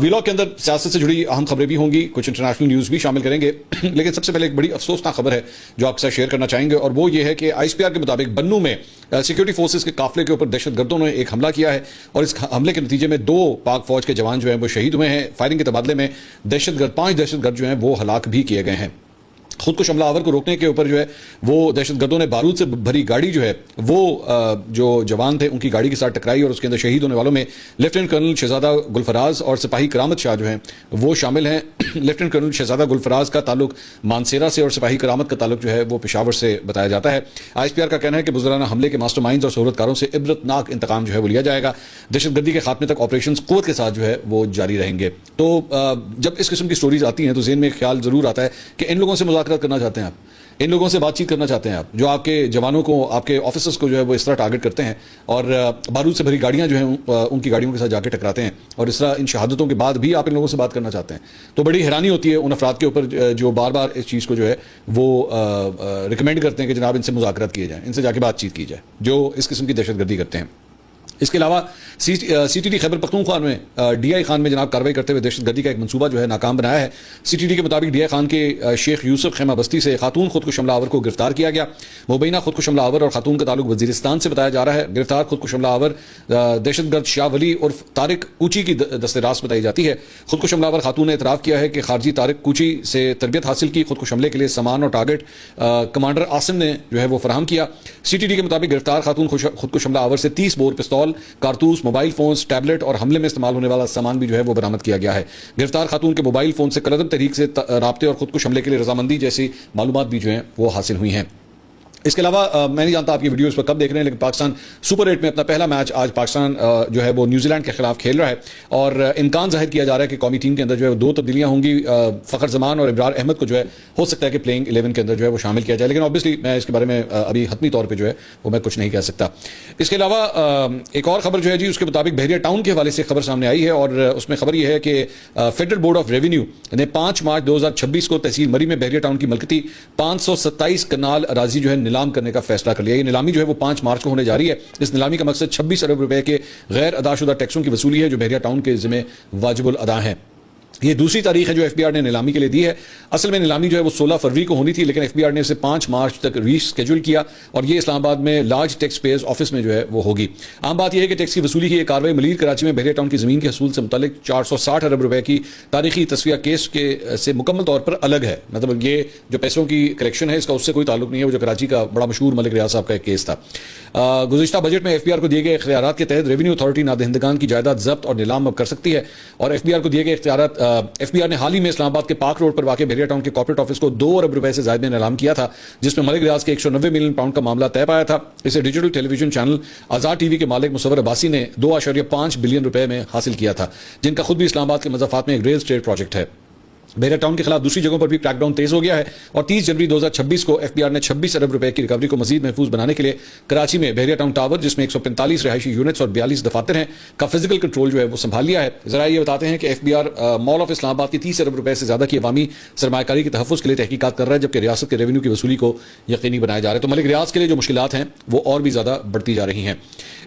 Vlog کے اندر سیاست سے جڑی اہم خبریں بھی ہوں گی, کچھ انٹرنیشنل نیوز بھی شامل کریں گے, لیکن سب سے پہلے ایک بڑی افسوسناک خبر ہے جو آپ کے ساتھ شیئر کرنا چاہیں گے, اور وہ یہ ہے کہ ISPR کے مطابق بنوں میں سیکورٹی فورسز کے قافلے کے اوپر دہشت گردوں نے ایک حملہ کیا ہے, اور اس حملے کے نتیجے میں 2 پاک فوج کے جوان جو ہیں وہ شہید ہوئے ہیں. فائرنگ کے تبادلے میں 5 دہشت گرد جو ہیں وہ ہلاک بھی کیے گئے ہیں. خود کش حملہ آور کو روکنے کے اوپر جو ہے وہ دہشت گردوں نے بارود سے بھری گاڑی جو ہے وہ جو جوان تھے ان کی گاڑی کے ساتھ ٹکرائی, اور اس کے اندر شہید ہونے والوں میں لیفٹیننٹ کرنل شہزادہ گلفراز اور سپاہی کرامت شاہ جو ہیں وہ شامل ہیں. لیفٹیننٹ کرنل شہزادہ گلفراز کا تعلق مانسیرا سے اور سپاہی کرامت کا تعلق جو ہے وہ پشاور سے بتایا جاتا ہے. ISPR کا کہنا ہے کہ بزرگانہ حملے کے ماسٹر مائنڈز اور صورت کاروں سے عبرتناک انتقام جو ہے وہ لیا جائے گا. دہشت گردی کے خاتمے تک آپریشنز قوت کے ساتھ جو ہے وہ جاری رہیں گے. تو جب اس قسم کی سٹوریز آتی ہیں تو ذہن میں ایک خیال ضرور آتا ہے کہ ان لوگوں سے مذاکرات کرنا چاہتے ہیں آپ, ان لوگوں سے بات چیت کرنا چاہتے ہیں آپ, جو آپ کے جوانوں کو, آپ کے آفیسرز کو جو ہے وہ اس طرح ٹارگٹ کرتے ہیں اور بارود سے بھری گاڑیاں جو ہیں ان کی گاڑیوں کے ساتھ جا کے ٹکراتے ہیں, اور اس طرح ان شہادتوں کے بعد بھی آپ ان لوگوں سے بات کرنا چاہتے ہیں. تو بڑی حیرانی ہوتی ہے ان افراد کے اوپر جو بار بار اس چیز کو جو ہے وہ ریکمینڈ کرتے ہیں کہ جناب ان سے مذاکرات کیے جائیں, ان سے جا کے بات چیت کی جائے, جو اس قسم کی دہشت گردی کرتے ہیں. اس کے علاوہ CTD خیبر پختونخوا میں DI خان میں جناب کارروائی کرتے ہوئے دہشت گردی کا ایک منصوبہ جو ہے ناکام بنایا ہے. CTD کے مطابق DI خان کے شیخ یوسف خیمہ بستی سے خاتون خودکش حملہ آور کو گرفتار کیا گیا. مبینہ خودکش حملہ آور اور خاتون کا تعلق وزیرستان سے بتایا جا رہا ہے. گرفتار خودکش حملہ آور دہشت گرد شاہ ولی اور طارق کوچی کی دست راست بتائی جاتی ہے. خودکش حملہ آور خاتون نے اعتراف کیا ہے کہ خارجی طارق کوچی سے تربیت حاصل کی. خودکش حملے کے لیے سامان اور ٹارگٹ کمانڈر عاصم نے جو ہے وہ فراہم کیا. CTD کے مطابق گرفتار خاتون خودکش حملہ آور سے 30 بور پستول, کارتوس, موبائل فونز, ٹیبلٹ اور حملے میں استعمال ہونے والا سامان بھی جو ہے وہ برآمد کیا گیا ہے. گرفتار خاتون کے موبائل فون سے کلعدم تحریک سے رابطے اور خودکش حملے کے لیے رضامندی جیسی معلومات بھی جو ہیں وہ حاصل ہوئی ہیں. اس کے علاوہ میں نہیں جانتا آپ کی ویڈیو اس پر کب دیکھ رہے ہیں, لیکن پاکستان سپر 8 میں اپنا پہلا میچ آج پاکستان جو ہے وہ نیوزی لینڈ کے خلاف کھیل رہا ہے, اور امکان ظاہر کیا جا رہا ہے کہ قومی ٹیم کے اندر جو ہے 2 تبدیلیاں ہوں گی. فخر زمان اور ابرار احمد کو جو ہے ہو سکتا ہے کہ پلینگ 11 کے اندر جو ہے وہ شامل کیا جائے, لیکن آبویسلی میں اس کے بارے میں ابھی حتمی طور پہ جو ہے وہ میں کچھ نہیں کہہ سکتا. اس کے علاوہ ایک اور خبر جو ہے جی اس کے مطابق بحریہ ٹاؤن کے حوالے سے خبر سامنے آئی ہے, اور اس میں خبر یہ ہے کہ فیڈرل بورڈ آف ریونیو نے 5 مارچ 2026 کو تحصیل مری میں بحریہ ٹاؤن کی ملکتی 527 کنال اراضی جو ہے نیلام کرنے کا فیصلہ کر لیا. یہ نیلامی جو ہے وہ 5 مارچ کو ہونے جا رہی ہے. اس نیلامی کا مقصد 26 ارب روپے کے غیر ادا شدہ ٹیکسوں کی وصولی ہے جو بحریہ ٹاؤن کے ذمہ واجب الادا ہیں. یہ دوسری تاریخ ہے جو FBR نے نیلامی کے لیے دی ہے. اصل میں نیلامی جو ہے وہ 16 فروری کو ہونی تھی, لیکن FBR نے اسے 5 مارچ تک ری اسکیجول کیا, اور یہ اسلام آباد میں لارج ٹیکس پیئرز آفس میں جو ہے وہ ہوگی. عام بات یہ ہے کہ ٹیکس کی وصولی کی یہ کارروائی ملیر کراچی میں بحریہ ٹاؤن کی زمین کے حصول سے متعلق 460 ارب روپے کی تاریخی تصفیہ کیس کے سے مکمل طور پر الگ ہے. مطلب یہ جو پیسوں کی کلیکشن ہے اس کا اس سے کوئی تعلق نہیں ہے, وہ جو کراچی کا بڑا مشہور ملک ریاض صاحب کا ایک کیس تھا. گزشتہ بجٹ میں FBR کو دیے گئے اختیارات کے تحت ریونیو اتھارٹی نادہندگان کی جائیداد ضبط اور نیلام اب کر سکتی ہے, اور FBR کو دیے گئے اختیارات FBR نے حال ہی میں اسلام آباد کے پاک روڈ پر واقع بحریہ ٹاؤن کے کارپوریٹ آفس کو 2 ارب روپے سے زائد میں نیلام کیا تھا, جس میں ملک ریاض کے 190 ملین پاؤنڈ کا معاملہ طے پایا تھا. اسے ڈیجیٹل ٹیلی ویژن چینل آزاد TV کے مالک مصور عباسی نے 2.5 بلین روپے میں حاصل کیا تھا, جن کا خود بھی اسلام آباد کے مضافات میں ایک ریل اسٹیٹ پروجیکٹ ہے. بحریہ ٹاؤن کے خلاف دوسری جگہوں پر بھی کریک ڈاؤن تیز ہو گیا ہے, اور 30 جنوری 2026 کو FBR نے 26 ارب روپے کی ریکوری کو مزید محفوظ بنانے کے لیے کراچی میں بحریہ ٹاؤن ٹاور, جس میں 145 رہائشی یونٹس اور 42 دفاتر ہیں, کا فزیکل کنٹرول جو ہے وہ سنبھال لیا ہے. ذرا یہ بتاتے ہیں کہ FBR مال آف اسلام آباد کی 30 ارب روپے سے زیادہ کی عوامی سرمایہ کاری کے تحفظ کے لیے تحقیقات کر رہا ہے, جبکہ ریاست کے ریونیو کی وصولی کو یقینی بنایا جا رہا ہے. تو ملک ریاض کے لیے جو مشکلات ہیں وہ اور بھی زیادہ بڑھتی جا رہی ہیں.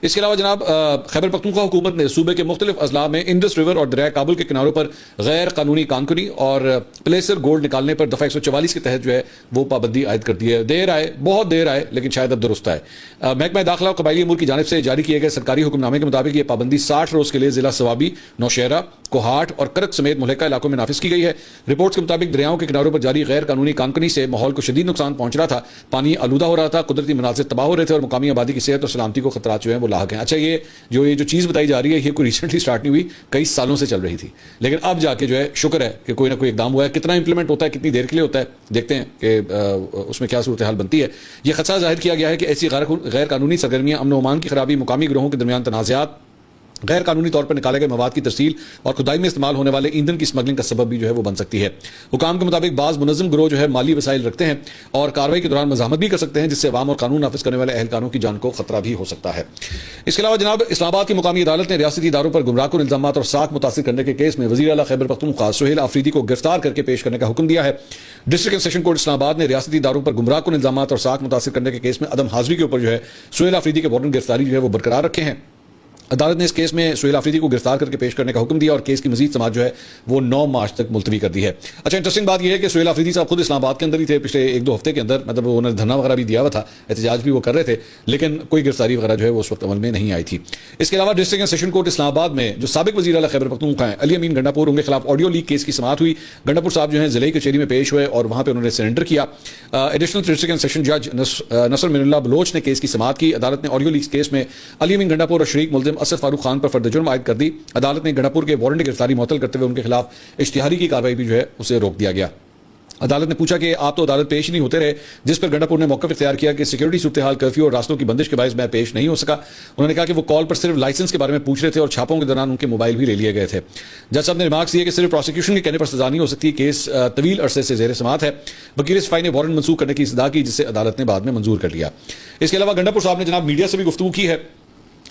اس کے علاوہ جناب خیبر پختونخوا حکومت نے صوبے کے مختلف اضلاع میں انڈس ریور اور دریائے کابل کے کناروں پر غیر قانونی کانکنی اور پلیسر گولڈ نکالنے پر دفعہ 144 کے تحت جو ہے وہ پابندی عائد کر دی ہے. دیر آئے, بہت دیر آئے, لیکن شاید اب درست آئے. محکمہ داخلہ اور قبائلی امور کی جانب سے جاری کیے گئے سرکاری حکم نامے کے مطابق یہ پابندی 60 روز کے لیے ضلع سوابی, نوشہرہ, کوہاٹ اور کرک سمیت مہلکہ علاقوں میں نافذ کی گئی ہے. رپورٹس کے مطابق دریاؤں کے کناروں پر جاری غیر قانونی کانکنی سے ماحول کو شدید نقصان پہنچ رہا تھا, پانی آلودہ ہو رہا تھا, قدرتی مناظر تباہ ہو رہے تھے, اور مقامی آبادی کی صحت اور سلامتی کو خطرات جو ہیں وہ لاحق ہیں. اچھا, یہ جو چیز بتائی جا رہی ہے یہ کوئی ریسنٹلی سٹارٹ نہیں ہوئی, کئی سالوں سے چل رہی تھی, لیکن اب جا کے جو ہے شکر ہے کہ کوئی نہ کوئی اقدام ہوا ہے. کتنا امپلیمنٹ ہوتا ہے, کتنی دیر کے لیے ہوتا ہے, دیکھتے ہیں کہ اس میں کیا صورتحال بنتی ہے. یہ خدشہ ظاہر کیا گیا ہے کہ ایسی غیر قانونی سرگرمیاں امن و امان کی خرابی, مقامی گروہوں کے درمیان تنازعات, غیر قانونی طور پر نکالے گئے مواد کی ترسیل اور کھدائی میں استعمال ہونے والے ایندھن کی اسمگلنگ کا سبب بھی جو ہے وہ بن سکتی ہے. حکام کے مطابق بعض منظم گروہ جو ہے مالی وسائل رکھتے ہیں اور کارروائی کے دوران مزاحمت بھی کر سکتے ہیں, جس سے عوام اور قانون نافذ کرنے والے اہلکاروں کی جان کو خطرہ بھی ہو سکتا ہے. اس کے علاوہ جناب اسلام آباد کی مقامی عدالت نے ریاستی اداروں پر گمراہ کن الزامات اور ساکھ متاثر کرنے کے کیس میں وزیر اعلیٰ خیبر پختونخوا سہیل آفریدی کو گرفتار کر کے پیش کرنے کا حکم دیا ہے. ڈسٹرکٹ سیشن کورٹ اسلام آباد نے ریاستی اداروں پر گمراہ کن الزامات اور ساکھ متاثر کرنے کے کیس میں عدم حاضری کے اوپر جو ہے سہیل آفریدی کے وارنٹ گرفتاری جو ہے وہ برقرار رکھے ہیں. عدالت نے اس کیس میں سہیل آفریدی کو گرفتار کر کے پیش کرنے کا حکم دیا اور کیس کی مزید سماعت جو ہے وہ 9 مارچ تک ملتوی کر دی ہے. اچھا انٹرسٹنگ بات یہ ہے کہ سہیل آفریدی صاحب خود اسلام آباد کے اندر ہی تھے پچھلے 1-2 ہفتے کے اندر, مطلب انہوں نے دھرنا وغیرہ بھی دیا ہوا تھا, احتجاج بھی وہ کر رہے تھے, لیکن کوئی گرفتاری وغیرہ جو ہے وہ اس وقت عمل میں نہیں آئی تھی. اس کے علاوہ ڈسٹرکٹ اینڈ سیشن کورٹ اسلام آباد میں جو سابق وزیر اعلیٰ خیبر پختونخوا ہیں علی امین گنڈاپور, ان کے خلاف آڈیو لیک کیس کی سماعت ہوئی. گنڈاپور صاحب جو ہیں ضلعی کچہری میں پیش ہوئے اور وہاں پہ انہوں نے سرنڈر کیا. ایڈیشنل ڈسٹرکٹ اینڈ سیشن جج نصر من اللہ بلوچ نے کیس کی سماعت کی. عدالت نے آڈیو لیک کیس میں علی امین گنڈاپور اور شریک ملزم اسد فاروق خان پر فرد جرم عائد کر دی. عدالت نے گنڈاپور کے وارنٹ گرفتاری معطل کرتے ہوئے ان کے خلاف اشتہاری کی کارروائی بھی جو ہے اسے روک دیا گیا. عدالت نے پوچھا کہ آپ تو عدالت پیش نہیں ہوتے رہے, جس پر گنڈاپور نے موقف اختیار کیا کہ سیکورٹی صورتحال, کرفیو اور راستوں کی بندش کے باعث میں پیش نہیں ہو سکا. انہوں نے کہا کہ وہ کال پر صرف لائسنس کے بارے میں پوچھ رہے تھے اور چھاپوں کے دوران ان کے موبائل بھی لے لیے گئے تھے. جج صاحب نے ریمارکس دیے کہ صرف پروسیکیوشن کے کہنے پر سزا نہیں ہو سکتی, کیس طویل عرصے سے زیر سماعت ہے. وکیل صفائی نے وارنٹ منسوخ کرنے کی استدعا کی, جسے عدالت نے بعد میں منظور کر لیا. اس کے علاوہ گنڈاپور صاحب نے جناب میڈیا سے بھی گفتگو کی ہے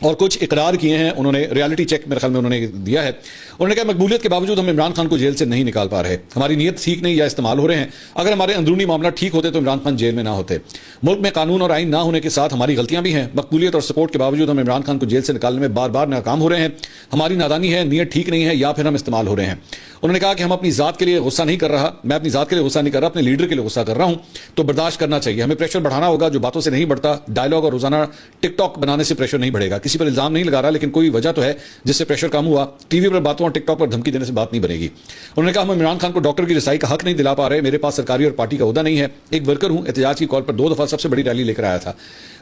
اور کچھ اقرار کیے ہیں. انہوں نے ریالٹی چیک میرے خیال میں انہوں نے دیا ہے. انہوں نے کہا مقبولیت کے باوجود ہم عمران خان کو جیل سے نہیں نکال پا رہے, ہماری نیت ٹھیک نہیں یا استعمال ہو رہے ہیں. اگر ہمارے اندرونی معاملات ٹھیک ہوتے تو عمران خان جیل میں نہ ہوتے. ملک میں قانون اور آئین نہ ہونے کے ساتھ ہماری غلطیاں بھی ہیں. مقبولیت اور سپورٹ کے باوجود ہم عمران خان کو جیل سے نکالنے میں بار بار ناکام ہو رہے ہیں. ہماری نادانی ہے, نیت ٹھیک نہیں ہے, یا پھر ہم استعمال ہو رہے ہیں. انہوں نے کہا کہ ہم اپنی ذات کے لیے غصہ نہیں کر رہا, میں اپنی ذات کے لیے غصہ نہیں کر رہا, اپنے لیڈر کے لیے غصہ کر رہا ہوں, تو برداشت کرنا چاہیے. ہمیں پریشر بڑھانا ہوگا جو باتوں سے نہیں بڑھتا. ڈائلاگ اور روزانہ ٹک ٹاک بنانے سے پریشر نہیں بڑھے گا. کسی پر الزام نہیں لگا رہا, لیکن کوئی وجہ تو ہے جس سے پریشر کم ہوا. ٹی وی پر باتوں اور ٹک ٹاک پر دھمکی دینے سے بات نہیں بنے گی. انہوں نے کہا ہم عمران خان کو ڈاکٹر کی رسائی کا حق نہیں دلا پا رہے. میرے پاس سرکاری اور پارٹی کا عہدہ نہیں ہے, ایک ورکر ہوں. احتجاج کی کال پر 2 دفعہ سب سے بڑی ریلی لے کر آیا تھا.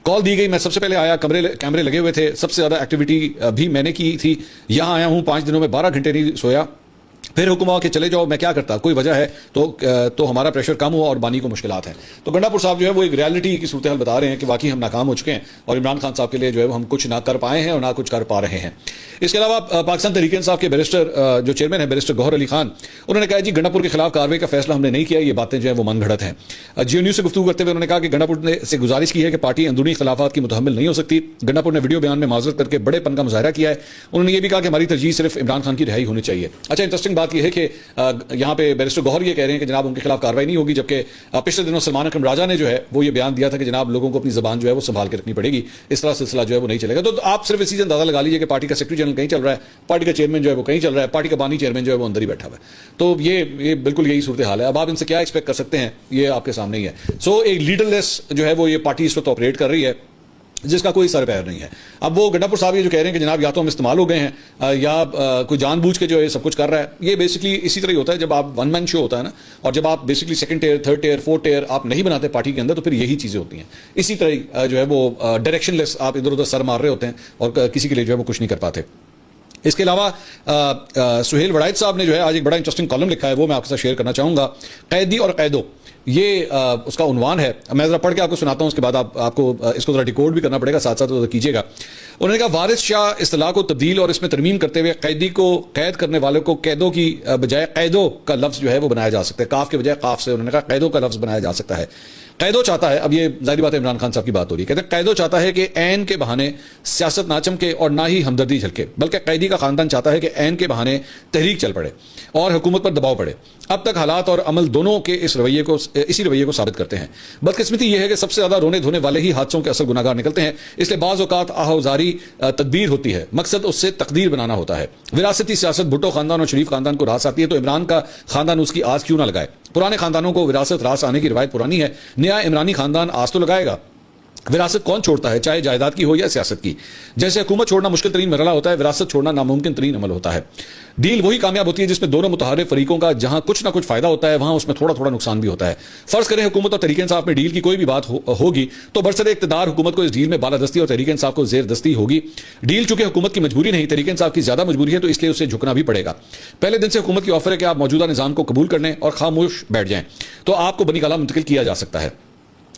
کال دی گئی, میں سب سے پہلے آیا, کیمرے لگے ہوئے تھے, سب سے زیادہ ایکٹیویٹی بھی میں نے کی تھی. یہاں آیا ہوں, 5 دنوں میں 12 گھنٹے نہیں سویا. پھر حکم ہوا کہ چلے جاؤ, میں کیا کرتا, کوئی وجہ ہے تو ہمارا پریشر کم ہوا اور بانی کو مشکلات ہیں. تو گنڈاپور صاحب جو ہے وہ ایک ریالٹی کی صورتحال بتا رہے ہیں کہ واقعی ہم ناکام ہو چکے ہیں اور عمران خان صاحب کے لیے جو ہے ہم کچھ نہ کر پائے ہیں اور نہ کچھ کر پا رہے ہیں. اس کے علاوہ پاکستان تحریک انصاف کے بیرسٹر جو چیئرمین ہیں بیرسٹر گوہر علی خان, انہوں نے کہا جی گنڈاپور کے خلاف کارروائی کا فیصلہ ہم نے نہیں کیا, یہ باتیں جو ہیں وہ من گھڑت ہیں. جیو نیوز سے گفتگو کرتے ہوئے انہوں نے کہا کہ گنڈاپور نے سے گزارش کی ہے کہ پارٹی اندرونی خلافات کی متحمل نہیں ہو سکتی. گنڈاپور نے ویڈیو بیان میں معذرت کر کے بڑے پن کا مظاہرہ کیا ہے. انہوں نے یہ بھی کہا کہ ہماری ترجیح صرف عمران خان کی رہائی ہونی چاہیے. اچھا انٹرسٹنگ بات یہ ہے کہ یہاں پہ بیرسٹر گوہر یہ کہہ رہے ہیں کہ جناب ان کے خلاف کارروائی نہیں ہوگی, جبکہ پچھلے دنوں سلمان اکرم راجہ نے جو ہے وہ یہ بیان دیا تھا کہ جناب لوگوں کو اپنی زبان جو ہے وہ سنبھال کے رکھنی پڑے گی, اس طرح سلسلہ جو ہے وہ نہیں چلے گا. تو آپ صرف اسی سے اندازہ لگا لیجیے کہ پارٹی کا سیکرٹری جنرل کہیں چل رہا ہے, پارٹی کا چیئرمین جو ہے وہ کہیں چل رہا ہے, پارٹی کا بانی چیئرمین جو ہے وہ اندر ہی بیٹھا ہوا ہے. تو یہ بالکل یہی صورتحال ہے. اب آپ ان سے کیا ایکسپیکٹ کر سکتے ہیں, یہ آپ کے سامنے ہی ہے. سو ایک لیڈر لیس جو ہے وہ یہ پارٹی اس وقت آپریٹ کر رہی ہے جس کا کوئی سر پیر نہیں ہے. اب وہ گنڈاپور صاحب یہ جو کہہ رہے ہیں کہ جناب یا تو ہم استعمال ہو گئے ہیں یا کوئی جان بوجھ کے جو ہے سب کچھ کر رہا ہے, یہ بیسکلی اسی طرح ہی ہوتا ہے جب آپ ون مین شو ہوتا ہے نا, اور جب آپ basically 2nd tier 3rd tier 4th tier آپ نہیں بناتے پارٹی کے اندر, تو پھر یہی چیزیں ہوتی ہیں. اسی طرح جو ہے وہ ڈائریکشن لیس آپ ادھر ادھر سر مار رہے ہوتے ہیں اور کسی کے لیے جو ہے وہ کچھ نہیں کر پاتے. اس کے علاوہ سہیل وڑائد صاحب نے جو ہے آج ایک بڑا انٹرسٹنگ کالم لکھا ہے, وہ میں آپ کے ساتھ شیئر کرنا چاہوں گا. قیدی اور قیدو, یہ اس کا عنوان ہے. میں ذرا پڑھ کے آپ کو سناتا ہوں, اس کے بعد آپ کو اس کو ذرا ڈیکوڈ بھی کرنا پڑے گا, ساتھ ساتھ کیجیے گا. انہوں نے کہا وارث شاہ اصطلاح کو تبدیل اور اس میں ترمیم کرتے ہوئے قیدی کو قید کرنے والے کو قیدوں کی بجائے قیدوں کا لفظ جو ہے وہ بنایا جا سکتا ہے. کاف کے بجائے قاف سے انہوں نے کہا قیدوں کا لفظ بنایا جا سکتا ہے. قیدو چاہتا ہے, اب یہ ظاہری بات ہے عمران خان صاحب کی بات ہو رہی ہے, کہتے ہیں قیدو چاہتا ہے کہ عین کے بہانے سیاست نہ چمکے اور نہ ہی ہمدردی جھلکے, بلکہ قیدی کا خاندان چاہتا ہے کہ عین کے بہانے تحریک چل پڑے اور حکومت پر دباؤ پڑے. اب تک حالات اور عمل دونوں کے اسی رویے کو ثابت کرتے ہیں. بدقسمتی یہ ہے کہ سب سے زیادہ رونے دھونے والے ہی حادثوں کے اصل گناہگار نکلتے ہیں. اس لیے بعض اوقات آہوزاری تدبیر ہوتی ہے, مقصد اس سے تقدیر بنانا ہوتا ہے. وراثتی سیاست بھٹو خاندان اور شریف خاندان کو راس آتی ہے, تو عمران کا خاندان اس کی آس کیوں نہ لگائے. پرانے خاندانوں کو وراثت راس آنے کی روایت پرانی ہے, نیا عمرانی خاندان آس تو لگائے گا. وراثت کون چھوڑتا ہے, چاہے جائیداد کی ہو یا سیاست کی. جیسے حکومت چھوڑنا مشکل ترین مرحلہ ہوتا ہے, وراثت چھوڑنا ناممکن ترین عمل ہوتا ہے. ڈیل وہی کامیاب ہوتی ہے جس میں دونوں متحارب فریقوں کا جہاں کچھ نہ کچھ فائدہ ہوتا ہے, وہاں اس میں تھوڑا تھوڑا نقصان بھی ہوتا ہے. فرض کریں حکومت اور تحریک انصاف میں ڈیل کی کوئی بھی بات ہوگی تو برسر اقتدار حکومت کو اس ڈیل میں بالادستی اور تحریک انصاف کو زیر دستی ہوگی. ڈیل چونکہ حکومت کی مجبوری نہیں, تحریک انصاف کی زیادہ مجبوری ہے, تو اس لیے اسے جھکنا بھی پڑے گا. پہلے دن سے حکومت کی آفر ہے کہ آپ موجودہ نظام کو قبول کر لیں اور خاموش بیٹھ جائیں, تو آپ کو بنی کالا منتقل کیا جا سکتا ہے.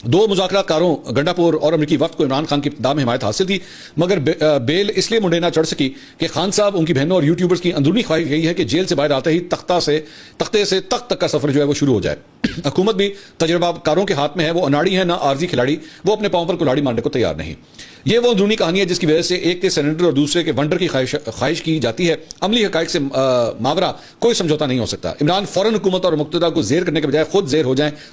2 مذاکرات کاروں گنڈاپور اور امریکی وفد کو عمران خان کی ابتدا میں حمایت حاصل تھی, مگر بیل اس لیے منڈے نہ چڑھ سکی کہ خان صاحب, ان کی بہنوں اور یوٹیوبرز کی اندرونی خواہش یہی ہے کہ جیل سے باہر آتے ہی تختے سے تخت تک کا سفر جو ہے وہ شروع ہو جائے. حکومت بھی تجربہ کاروں کے ہاتھ میں ہے, وہ اناڑی ہے نہ عارضی کھلاڑی, وہ اپنے پاؤں پر کلاڑی مارنے کو تیار نہیں. یہ وہ اندرونی کہانی ہے جس کی وجہ سے ایک کے سینیٹر اور دوسرے کے ونڈر کی خواہش کی جاتی ہے. عملی حقائق سے ماورا کوئی سمجھوتا نہیں ہو سکتا. عمران فوراً حکومت اور مقتدہ کو زیر کرنے کے بجائے خود زیر ہو جائیں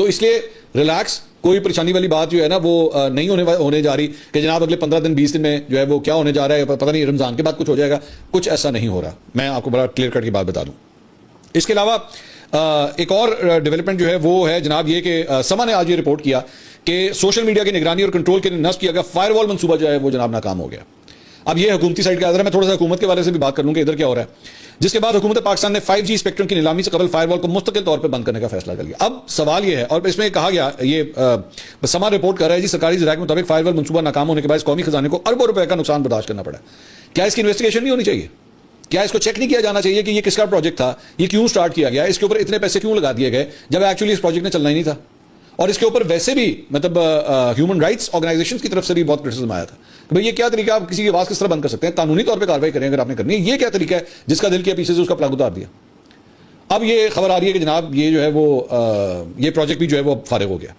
تو اس لیے ریلیکس, کوئی پریشانی والی بات جو ہے نا وہ نہیں ہونے جا رہی کہ جناب اگلے 15 دن 20 دن میں جو ہے وہ کیا ہونے جا رہا ہے, پتہ نہیں رمضان کے بعد کچھ ہو جائے گا. کچھ ایسا نہیں ہو رہا, میں آپ کو بڑا کلیئر کٹ کی بات بتا دوں. اس کے علاوہ ایک اور ڈیولپمنٹ جو ہے وہ ہے جناب یہ کہ سما نے آج یہ رپورٹ کیا کہ سوشل میڈیا کی نگرانی اور کنٹرول کے لیے نصب کیا گیا فائر وال منصوبہ جو ہے وہ جناب ناکام ہو گیا. اب یہ حکومتی سائٹ کا ادھر میں تھوڑا سا حکومت کے حوالے سے بھی بات کر لوں کہ ادھر کیا ہو رہا ہے. جس کے بعد حکومت پاکستان نے 5G اسپیکٹرم کی نیلامی سے قبل فائر وال کو مستقل طور پہ بند کرنے کا فیصلہ کر لیا. اب سوال یہ ہے, اور اس میں کہا گیا, یہ سما رپورٹ کر رہا ہے جی, سرکاری ذرائع کے مطابق فائر وال منصوبہ ناکام ہونے کے بعد قومی خزانے کو اربوں روپے کا نقصان برداشت کرنا پڑا. کیا اس کی انویسٹیگیشن نہیں ہونی چاہیے؟ کیا اس کو چیک نہیں کیا جانا چاہیے کہ یہ کس کا پروجیکٹ تھا, یہ کیوں سٹارٹ کیا گیا, اس کے اوپر اتنے پیسے کیوں لگا دیے گئے جب ایکچولی اس پروجیکٹ نے چلنا ہی نہیں تھا. اور اس کے اوپر ویسے بھی مطلب ہیومن رائٹس آرگنائزیشن کی طرف سے بھی بہت کرٹیسزم آیا تھا کہ بھئی یہ کیا طریقہ, آپ کسی کی آواز کس طرح بند کر سکتے ہیں, قانونی طور پہ کارروائی کریں اگر آپ نے کرنی ہے. یہ کیا طریقہ ہے جس کا دل کیا پیچھے سے اس کا پلاگ اتار دیا. اب یہ خبر آ رہی ہے کہ جناب یہ جو ہے وہ یہ پروجیکٹ بھی جو ہے وہ فارغ ہو گیا.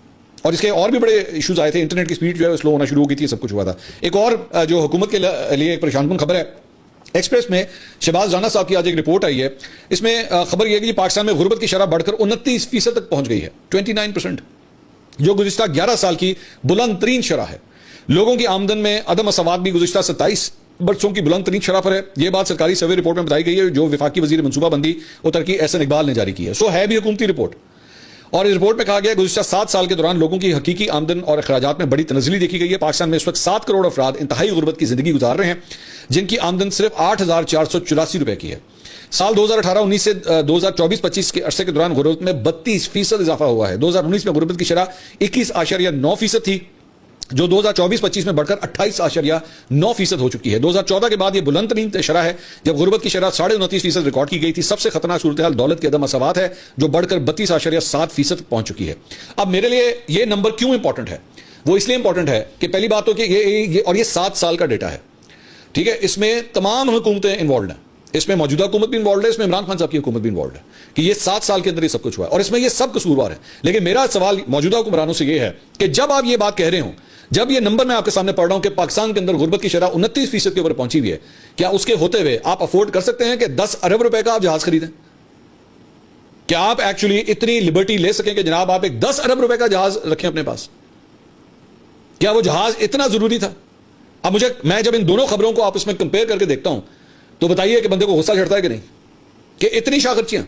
اور اس کے اور بھی بڑے ایشوز آئے تھے, انٹرنیٹ کی سپیڈ جو ہے سلو ہونا شروع ہو گئی تھی, سب کچھ ہوا تھا. ایک اور جو حکومت کے لیے ایک پریشان کن خبر ہے, ایکسپریس میں شہباز رانا صاحب کی آج ایک رپورٹ آئی ہے. اس میں خبر یہ ہے کہ پاکستان میں غربت کی شرح بڑھ کر 29% تک پہنچ گئی ہے, 29%, جو گزشتہ 11 سال کی بلند ترین شرح ہے. لوگوں کی آمدن میں عدم مساوات بھی گزشتہ 27 برسوں کی بلند ترین شرح پر ہے. یہ بات سرکاری سروے رپورٹ میں بتائی گئی ہے جو وفاقی وزیر منصوبہ بندی اور ترقی احسن اقبال نے جاری کی ہے. سو ہے بھی حکومتی رپورٹ, اور اس رپورٹ میں کہا گیا ہے گزشتہ 7 سال کے دوران لوگوں کی حقیقی آمدن اور اخراجات میں بڑی تنزلی دیکھی گئی ہے. پاکستان میں اس وقت 7 کروڑ افراد انتہائی غربت کی زندگی گزار رہے ہیں جن کی آمدن صرف 8,484 روپے کی ہے. سال 2018-19 سے 2024-25 کے عرصے کے دوران غربت میں 32% اضافہ ہوا ہے. 2019 میں غربت کی شرح 21.9% تھی جو 2024-25 میں بڑھ کر 28.9% ہو چکی ہے. 2014 کے بعد یہ بلند ترین شرح ہے جب غربت کی شرح 29.5% ریکارڈ کی گئی تھی. سب سے خطرناک صورتحال دولت کے عدم مساوات ہے جو بڑھ کر 32.7% تک پہنچ چکی ہے. اب میرے لیے یہ نمبر کیوں امپورٹنٹ ہے؟ وہ اس لیے امپورٹنٹ ہے کہ پہلی بات تو کہ یہ 7 سال کا ڈیٹا ہے, ٹھیک ہے. اس میں تمام حکومتیں انوالوڈ ہیں, اس میں موجودہ حکومت بھی انوالوڈ ہے, اس میں عمران خان صاحب کی حکومت بھی انوالوڈ ہے کہ یہ 7 سال کے اندر یہ سب کچھ ہوا ہے, اور اس میں یہ سب قصوروار ہے. لیکن میرا سوال موجودہ حکمرانوں سے یہ ہے کہ جب آپ یہ بات کہہ رہے ہوں, جب یہ نمبر میں آپ کے سامنے پڑھ رہا ہوں کہ پاکستان کے اندر غربت کی شرح 29% کے اوپر پہنچی ہوئی ہے, کیا اس کے ہوتے ہوئے آپ افورڈ کر سکتے ہیں کہ 10 ارب روپے کا آپ جہاز خریدیں؟ کیا آپ ایکچولی اتنی لبرٹی لے سکیں کہ جناب آپ ایک 10 ارب روپے کا جہاز رکھیں اپنے پاس؟ کیا وہ جہاز اتنا ضروری تھا؟ اب میں جب ان دونوں خبروں کو آپس میں کمپیئر کر کے دیکھتا ہوں تو بتائیے کہ بندے کو غصہ چڑھتا ہے کہ نہیں کہ اتنی شاہ خرچیاں.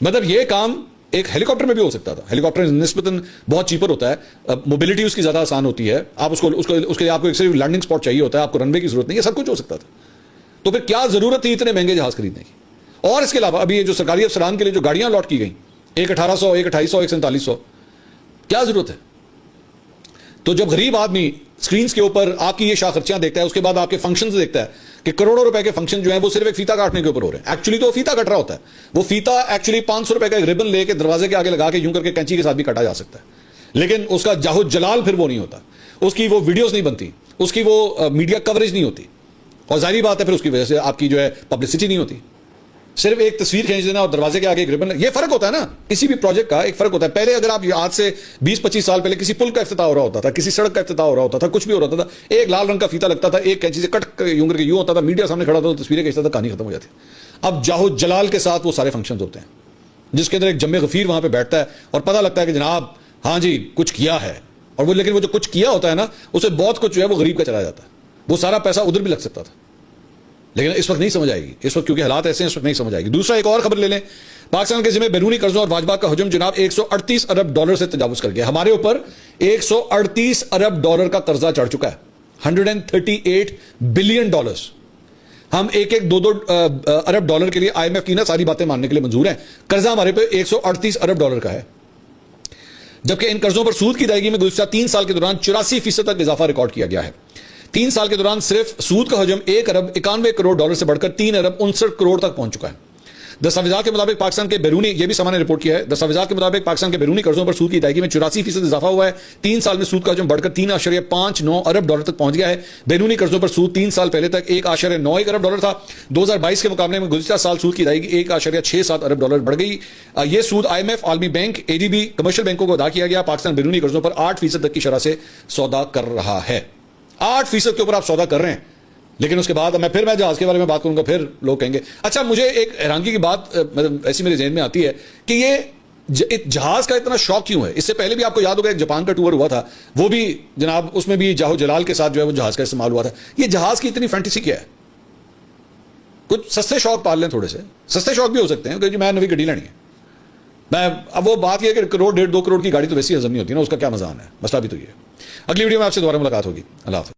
مطلب یہ کام ایک ہیلی کاپٹر میں بھی ہو سکتا تھا. ہیلی کاپٹر نسبتاً بہت چیپر ہوتا ہے, موبلٹی اس کی زیادہ آسان ہوتی ہے, آپ اس کے لیے آپ کو ایک صرف لینڈنگ اسپاٹ چاہیے ہوتا ہے, آپ کو رن وے کی ضرورت نہیں ہے, سب کچھ ہو سکتا تھا. تو پھر کیا ضرورت تھی اتنے مہنگے جہاز خریدنے کی؟ اور اس کے علاوہ ابھی یہ جو سرکاری افسران کے لیے جو گاڑیاں الاٹ کی گئیں, ایک 1800, ایک 2800, ایک 4700, کیا ضرورت ہے؟ تو جب غریب آدمی سکرینز کے اوپر آپ کی یہ شاہ خرچیاں دیکھتا ہے, اس کے بعد آپ کے فنکشنز دیکھتا ہے کہ کروڑوں روپے کے فنکشن جو ہیں وہ صرف ایک فیتا کاٹنے کے اوپر ہو رہے ہیں. ایکچولی تو وہ فیتا کٹ رہا ہوتا ہے, وہ فیتا ایکچولی 500 روپے کا ایک ریبن لے کے دروازے کے آگے لگا کے یوں کر کے کینچی کے ساتھ بھی کاٹا جا سکتا ہے, لیکن اس کا جاہو جلال پھر وہ نہیں ہوتا, اس کی وہ ویڈیوز نہیں بنتی, اس کی وہ میڈیا کوریج نہیں ہوتی, اور ظاہری بات ہے پھر اس کی وجہ سے آپ کی جو ہے پبلسٹی نہیں ہوتی. صرف ایک تصویر کھینچ دینا اور دروازے کے آگے ایک ربن, یہ فرق ہوتا ہے نا. کسی بھی پروجیکٹ کا ایک فرق ہوتا ہے. پہلے اگر آپ آج سے 20-25 سال پہلے کسی پل کا افتتاح ہو رہا ہوتا تھا, کسی سڑک کا افتتاح ہو رہا ہوتا تھا, کچھ بھی ہو رہا تھا, ایک لال رنگ کا فیتا لگتا تھا, ایک کینچی سے کٹ یوں کر کے یوں ہوتا تھا, میڈیا سامنے کھڑا ہوتا تھا, تصویریں کھینچتا تھا, کہانی ختم ہو جاتی. اب جاہو جلال کے ساتھ وہ سارے فنکشنز ہوتے ہیں جس کے اندر ایک جم غفیر وہاں پہ بیٹھتا ہے اور پتہ لگتا ہے کہ جناب ہاں جی کچھ کیا ہے, اور وہ لیکن وہ جو کچھ کیا ہوتا ہے نا اسے بہت کچھ جو ہے وہ غریب کا چلا جاتا ہے. وہ سارا پیسہ ادھر بھی لگ سکتا تھا, لیکن اس وقت نہیں سمجھ آئے گی, اس وقت کیونکہ حالات ایسے ہیں اس وقت نہیں سمجھ آئے گی. دوسرا ایک اور خبر لے لیں, پاکستان کے ذمہ بیرونی قرضوں اور واجبات کا حجم جناب 138 ارب ڈالر سے تجاوز کر گیا. ہمارے اوپر 138 ارب ڈالر کا قرضہ چڑھ چکا ہے, 138 بلین ڈالرز. ہم ایک 2 ارب ڈالر کے لیے آئی ایم ایف کی نا ساری باتیں ماننے کے لیے منظور ہیں. قرضہ ہمارے پہ 138 ارب ڈالر کا ہے, جبکہ ان قرضوں پر سود کی ادائیگی میں گزشتہ 3 سال کے دوران 84% تک اضافہ ریکارڈ کیا گیا ہے. 3 سال کے دوران صرف سود کا حجم 1 ارب 91 کروڑ ڈالر سے بڑھ کر 3 ارب 59 کروڑ تک پہنچ چکا ہے. دستاویزات کے مطابق پاکستان کے بیرونی, یہ بھی سامان نے رپورٹ کیا ہے, دستاویزات کے مطابق پاکستان کے بیرونی قرضوں پر سود کی ادائیگی میں 84% اضافہ ہوا ہے. 3 سال میں سود کا حجم بڑھ کر 3.59 ارب ڈالر تک پہنچ گیا ہے. بیرونی قرضوں پر سود 3 سال پہلے تک 1.91 ارب ڈالر تھا. 2022 کے مقابلے میں گزشتہ سال سود کی ادائیگی 1.67 ارب ڈالر بڑھ گئی. یہ سود آئی ایم ایف, عالمی بینک, اے ڈی بی, کمرشل بینکوں کو ادا کیا گیا. پاکستان بیرونی قرضوں پر 8% تک کی شرح سے سودا کر رہا ہے. 8% کے اوپر آپ سودا کر رہے ہیں, لیکن اس کے بعد میں جہاز کے بارے میں بات کروں گا, پھر لوگ کہیں گے. اچھا, مجھے ایک حیرانگی کی بات ایسی میرے ذہن میں آتی ہے کہ جہاز کا اتنا شوق کیوں ہے؟ اس سے پہلے بھی آپ کو یاد ہوگا ایک جاپان کا ٹور ہوا تھا، وہ بھی جناب اس میں بھی جاہو جلال کے ساتھ جو ہے وہ جہاز کا استعمال ہوا تھا. یہ جہاز کی اتنی فینٹیسی کیا ہے؟ کچھ سستے شوق پال لیں، تھوڑے سے سستے شوق بھی ہو سکتے ہیں کہ میں نئی گڈی لینی ہے. میں اب وہ بات یہ کہ کروڑ 1.5 2 کروڑ کی گاڑی تو ویسی ہضم نہیں ہوتی نا، اس کا کیا مزہ آنا ہے. مسئلہ بھی تو یہ ہے. اگلی ویڈیو میں آپ سے دوبارہ ملاقات ہوگی. اللہ حافظ.